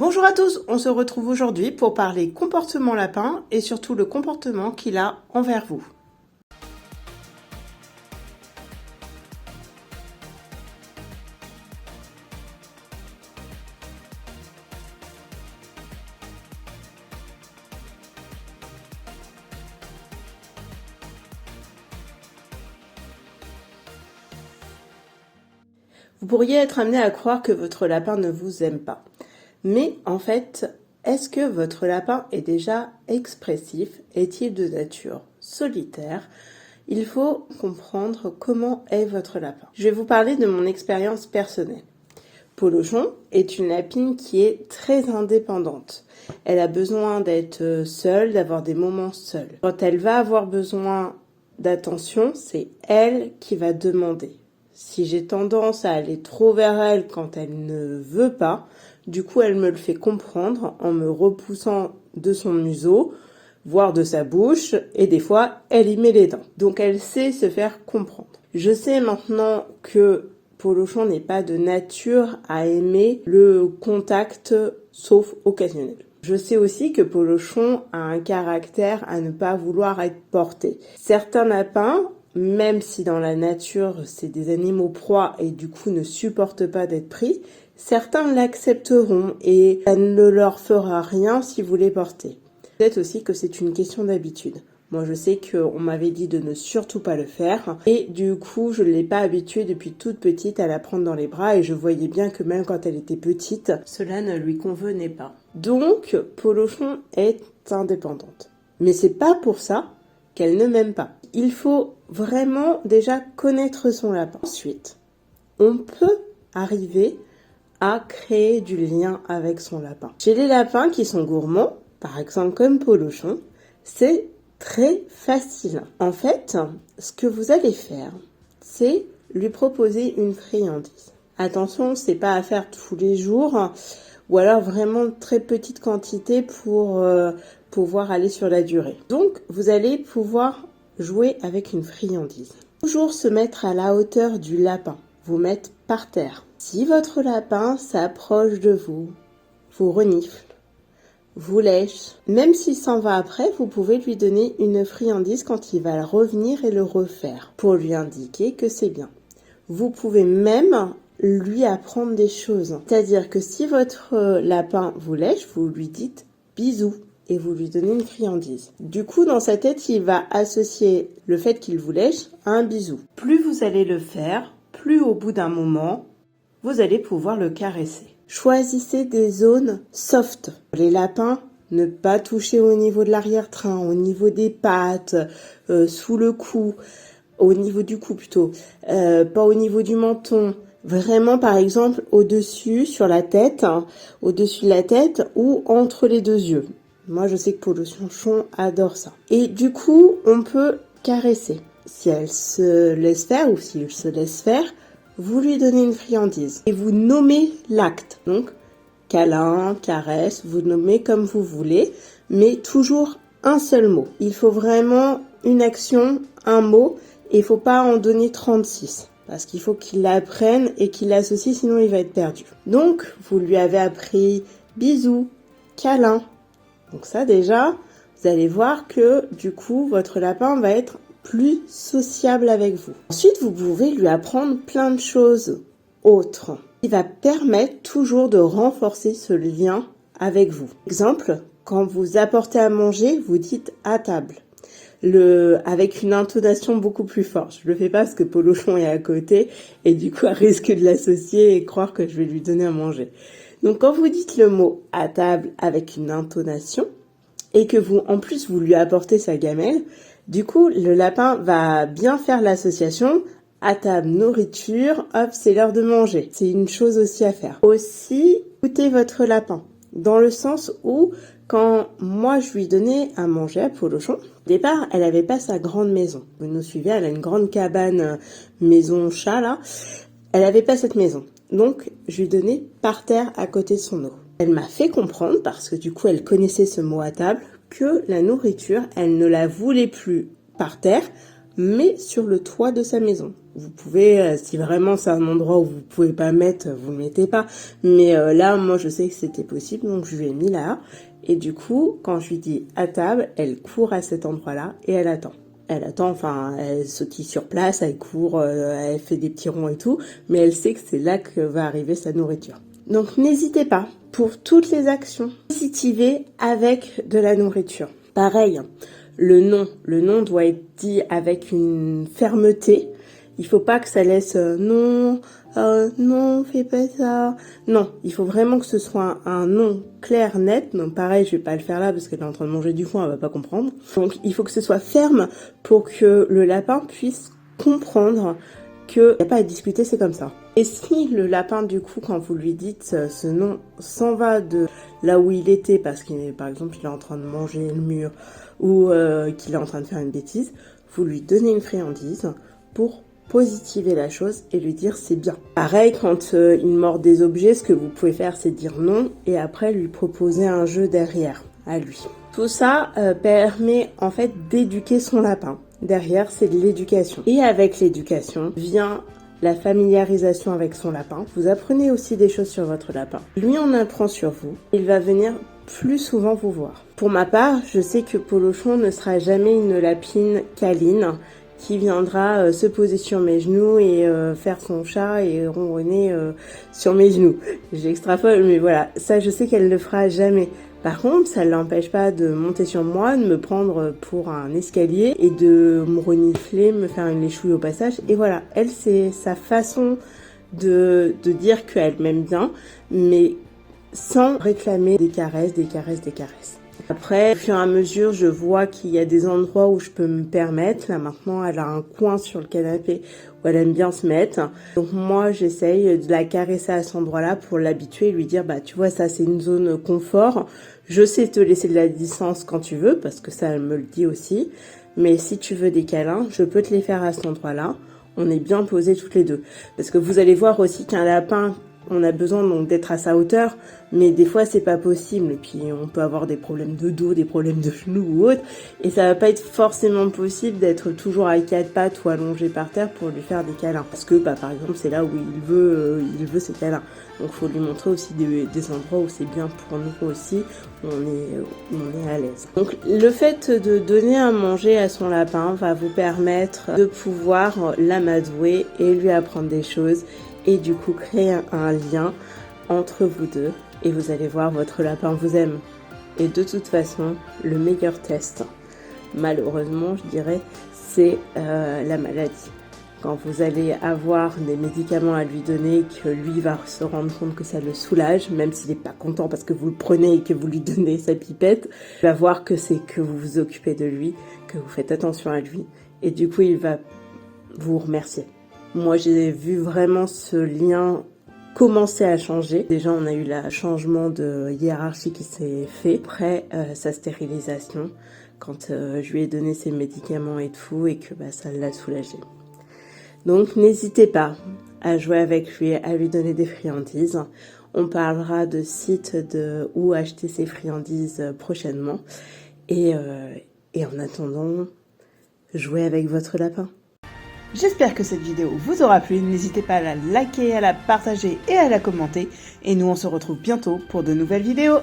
Bonjour à tous, on se retrouve aujourd'hui pour parler comportement lapin et surtout le comportement qu'il a envers vous. Vous pourriez être amené à croire que votre lapin ne vous aime pas. Mais en fait, est-ce que votre lapin est déjà expressif? Est-il de nature solitaire? Il faut comprendre comment est votre lapin. Je vais vous parler de mon expérience personnelle. Polochon est une lapine qui est très indépendante. Elle a besoin d'être seule, d'avoir des moments seuls. Quand elle va avoir besoin d'attention, c'est elle qui va demander. Si j'ai tendance à aller trop vers elle quand elle ne veut pas, du coup elle me le fait comprendre en me repoussant de son museau, voire de sa bouche, et des fois elle y met les dents. Donc elle sait se faire comprendre. Je sais maintenant que Polochon n'est pas de nature à aimer le contact sauf occasionnel. Je sais aussi que Polochon a un caractère à ne pas vouloir être porté. Certains lapins, même si dans la nature c'est des animaux proies et du coup ne supportent pas d'être pris, certains l'accepteront et ça ne leur fera rien si vous les portez. Peut-être aussi que c'est une question d'habitude. Moi, je sais qu'on m'avait dit de ne surtout pas le faire. Et du coup, je ne l'ai pas habituée depuis toute petite à la prendre dans les bras. Et je voyais bien que même quand elle était petite, cela ne lui convenait pas. Donc, Polochon est indépendante. Mais c'est pas pour ça qu'elle ne m'aime pas. Il faut vraiment déjà connaître son lapin. Ensuite, on peut arriver à créer du lien avec son lapin. Chez les lapins qui sont gourmands, par exemple comme Polochon, c'est très facile. En fait, ce que vous allez faire, c'est lui proposer une friandise. Attention, c'est pas à faire tous les jours, ou alors vraiment très petite quantité pour pouvoir aller sur la durée. Donc, vous allez pouvoir jouer avec une friandise. Toujours se mettre à la hauteur du lapin, vous mettre par terre. Si votre lapin s'approche de vous, vous renifle, vous lèche, même s'il s'en va après, vous pouvez lui donner une friandise quand il va revenir et le refaire pour lui indiquer que c'est bien. Vous pouvez même lui apprendre des choses. C'est-à-dire que si votre lapin vous lèche, vous lui dites bisous et vous lui donnez une friandise. Du coup, dans sa tête, il va associer le fait qu'il vous lèche à un bisou. Plus vous allez le faire, plus au bout d'un moment, vous allez pouvoir le caresser. Choisissez des zones soft. Les lapins, ne pas toucher au niveau de l'arrière-train, au niveau des pattes, sous le cou, au niveau du cou plutôt, pas au niveau du menton. Vraiment, par exemple, au-dessus, sur la tête, au-dessus de la tête ou entre les deux yeux. Moi, je sais que Polochon adore ça. Et du coup, on peut caresser. Si elle se laisse faire ou s'il se laisse faire, vous lui donnez une friandise et vous nommez l'acte. Donc, câlin, caresse, vous nommez comme vous voulez, mais toujours un seul mot. Il faut vraiment une action, un mot, et il faut pas en donner 36. Parce qu'il faut qu'il l'apprenne et qu'il l'associe, sinon il va être perdu. Donc, vous lui avez appris bisous, câlin. Donc ça déjà, vous allez voir que du coup, votre lapin va être plus sociable avec vous. Ensuite, vous pouvez lui apprendre plein de choses autres. Il va permettre toujours de renforcer ce lien avec vous. Exemple, quand vous apportez à manger, vous dites à table. Avec une intonation beaucoup plus forte. Je le fais pas parce que Polochon est à côté et du coup, elle risque de l'associer et croire que je vais lui donner à manger. Donc, quand vous dites le mot à table avec une intonation et que en plus, vous lui apportez sa gamelle, du coup, le lapin va bien faire l'association. À table, nourriture, hop, c'est l'heure de manger. C'est une chose aussi à faire. Aussi, écoutez votre lapin. Dans le sens où, quand moi je lui donnais à manger à Polochon, au départ, elle avait pas sa grande maison. Vous nous suivez, elle a une grande cabane maison chat là. Elle avait pas cette maison. Donc, je lui donnais par terre à côté de son eau. Elle m'a fait comprendre, parce que du coup, elle connaissait ce mot à table, que la nourriture, elle ne la voulait plus par terre, mais sur le toit de sa maison. Vous pouvez, si vraiment c'est un endroit où vous pouvez pas mettre, vous le mettez pas. Mais là, moi, je sais que c'était possible, donc je lui ai mis là. Et du coup, quand je lui dis à table, elle court à cet endroit-là et elle attend. Elle attend, enfin, elle sautille sur place, elle court, elle fait des petits ronds et tout, mais elle sait que c'est là que va arriver sa nourriture. Donc n'hésitez pas, pour toutes les actions, positivez avec de la nourriture. Pareil, le nom doit être dit avec une fermeté. Il faut pas que ça laisse non, fais pas ça. Non, il faut vraiment que ce soit un non clair, net. Donc pareil, je vais pas le faire là parce qu'elle est en train de manger du foin, elle va pas comprendre. Donc il faut que ce soit ferme pour que le lapin puisse comprendre qu'il n'y a pas à discuter, c'est comme ça. Et si le lapin, du coup, quand vous lui dites ce nom, s'en va de là où il était, parce qu'il est, par exemple, il est en train de manger le mur, ou qu'il est en train de faire une bêtise, vous lui donnez une friandise pour positiver la chose et lui dire c'est bien. Pareil, quand il mord des objets, ce que vous pouvez faire, c'est dire non, et après lui proposer un jeu derrière, à lui. Tout ça permet, en fait, d'éduquer son lapin. Derrière, c'est de l'éducation. Et avec l'éducation vient la familiarisation avec son lapin. Vous apprenez aussi des choses sur votre lapin. Lui en apprend sur vous. Il va venir plus souvent vous voir. Pour ma part, je sais que Polochon ne sera jamais une lapine câline qui viendra se poser sur mes genoux et faire son chat et ronronner sur mes genoux. J'extrapole, mais voilà, ça je sais qu'elle ne le fera jamais. Par contre, ça ne l'empêche pas de monter sur moi, de me prendre pour un escalier et de me renifler, me faire une léchouille au passage. Et voilà, elle, c'est sa façon de dire qu'elle m'aime bien, mais sans réclamer des caresses, des caresses, des caresses. Après, au fur et à mesure, je vois qu'il y a des endroits où je peux me permettre. Là, maintenant, elle a un coin sur le canapé où elle aime bien se mettre. Donc moi, j'essaye de la caresser à cet endroit-là pour l'habituer et lui dire, bah, tu vois, ça, c'est une zone confort. Je sais te laisser de la distance quand tu veux, parce que ça, elle me le dit aussi. Mais si tu veux des câlins, je peux te les faire à cet endroit-là. On est bien posés toutes les deux. Parce que vous allez voir aussi qu'un lapin, on a besoin donc d'être à sa hauteur, mais des fois c'est pas possible. Et puis on peut avoir des problèmes de dos, des problèmes de genoux ou autre, et ça va pas être forcément possible d'être toujours à quatre pattes ou allongé par terre pour lui faire des câlins. Parce que bah, par exemple c'est là où il veut ses câlins. Donc faut lui montrer aussi des endroits où c'est bien pour nous aussi, où on est à l'aise. Donc le fait de donner à manger à son lapin va vous permettre de pouvoir l'amadouer et lui apprendre des choses. Et du coup créer un lien entre vous deux et vous allez voir, votre lapin vous aime. Et de toute façon, le meilleur test, malheureusement je dirais, c'est la maladie. Quand vous allez avoir des médicaments à lui donner, que lui va se rendre compte que ça le soulage, même s'il n'est pas content parce que vous le prenez et que vous lui donnez sa pipette, il va voir que c'est que vous vous occupez de lui, que vous faites attention à lui, et du coup il va vous remercier. Moi, j'ai vu vraiment ce lien commencer à changer. Déjà, on a eu le changement de hiérarchie qui s'est fait après sa stérilisation, quand je lui ai donné ses médicaments et tout, et que bah, ça l'a soulagé. Donc, n'hésitez pas à jouer avec lui, à lui donner des friandises. On parlera de sites où acheter ses friandises prochainement. Et en attendant, jouez avec votre lapin. J'espère que cette vidéo vous aura plu, n'hésitez pas à la liker, à la partager et à la commenter. Et nous on se retrouve bientôt pour de nouvelles vidéos.